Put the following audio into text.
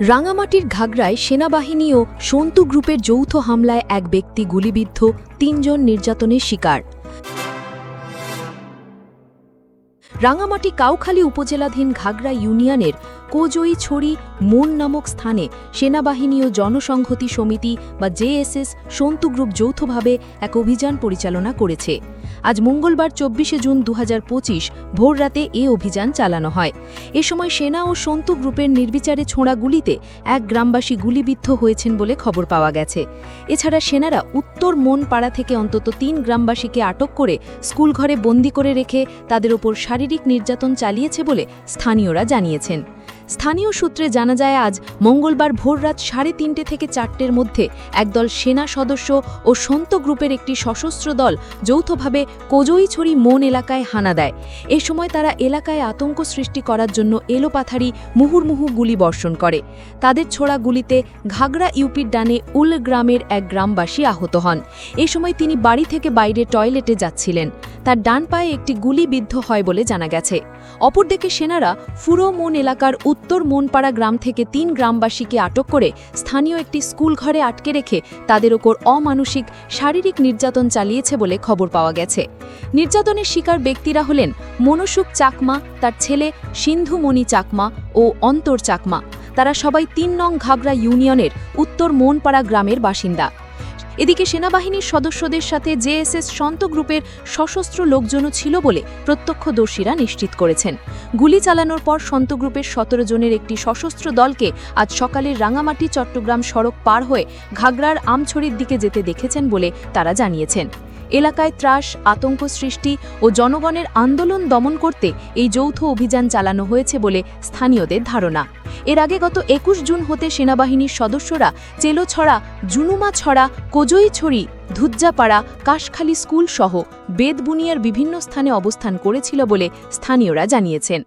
রাঙামাটির ঘাগড়ায় সেনাবাহিনী ও সন্তু গ্রুপের যৌথ হামলায় এক ব্যক্তি গুলিবিদ্ধ, ৩ জন নির্যাতনের শিকার। রাঙামাটি কাউখালী উপজেলাধীন ঘাগড়া ইউনিয়নের কোজইছড়ি মোন নামক স্থানে সেনাবাহিনী ও জনসংহতি সমিতি বা জেএসএস সন্তু গ্রুপ যৌথভাবে এক অভিযান পরিচালনা করেছে। আজ মঙ্গলবার ২৪শে জুন ২০২৫ ভোররাতে এ অভিযান চালানো হয়। এ সময় সেনা ও সন্তু গ্রুপের নির্বিচারে ছোঁড়া গুলিতে এক গ্রামবাসী গুলিবিদ্ধ হয়েছেন বলে খবর পাওয়া গেছে। এছাড়া সেনারা উত্তর মোন পাড়া থেকে অন্তত ৩ গ্রামবাসীকে আটক করে স্কুলঘরে বন্দী করে রেখে তাদের ওপর শারীরিক নির্যাতন চালিয়েছে বলে স্থানীয়রা জানিয়েছেন। স্থানীয় সূত্রে জানা যায়, আজ মঙ্গলবার ভোররাত ৩:৩০ থেকে ৪টের মধ্যে একদল সেনা সদস্য ও সন্ত গ্রুপের একটি সশস্ত্র দল যৌথভাবে কোজইছড়ি মোন এলাকায় হানা দেয়। এ সময় তারা এলাকায় আতঙ্ক সৃষ্টি করার জন্য এলোপাথারি মুহুর্মুহু গুলি বর্ষণ করে। তাদের ছোড়া গুলিতে ঘাগড়া ইউপির ডানে উল গ্রামের এক গ্রামবাসী আহত হন। এ সময় তিনি বাড়ি থেকে বাইরে টয়লেটে যাচ্ছিলেন। তার ডান পায়ে একটি গুলি বিদ্ধ হয় বলে জানা গেছে। অপরদিকে সেনারা ফুরো মোন এলাকার উত্তর মোনপাড়া গ্রাম থেকে ৩ গ্রামবাসীকে আটক করে স্থানীয় একটি স্কুল ঘরে আটকে রেখে তাদের ওপর অমানুষিক শারীরিক নির্যাতন চালিয়েছে বলে খবর পাওয়া গেছে। নির্যাতনের শিকার ব্যক্তিরা হলেন মনসুক চাকমা, তার ছেলে সিন্ধুমণি চাকমা ও অন্তর চাকমা। তারা সবাই ৩ নং ঘাগড়া ইউনিয়নের উত্তর মোনপাড়া গ্রামের বাসিন্দা। এদিকে সেনাবাহিনীর সদস্যদের সাথে জেএসএস সন্ত গ্রুপের সশস্ত্র লোকজনও ছিল বলে প্রত্যক্ষদর্শীরা নিশ্চিত করেছেন। গুলি চালানোর পর সন্ত গ্রুপের ১৭ জনের একটি সশস্ত্র দলকে আজ সকালে রাঙামাটি চট্টগ্রাম সড়ক পার হয়ে ঘাগড়ার আমছড়ির দিকে যেতে দেখেছেন বলে তারা জানিয়েছেন। এলাকায় ত্রাস, আতঙ্ক সৃষ্টি ও জনগণের আন্দোলন দমন করতে এই যৌথ অভিযান চালানো হয়েছে বলে স্থানীয়দের ধারণা। এর আগে গত ২১ জুন হতে সেনাবাহিনীর সদস্যরা চেলোছড়া, জুনুমাছড়া, কোজইছড়ি, ধুজ্জাপাড়া, কাশখালী স্কুল সহ বেদবুনিয়ার বিভিন্ন স্থানে অবস্থান করেছিল বলে স্থানীয়রা জানিয়েছেন।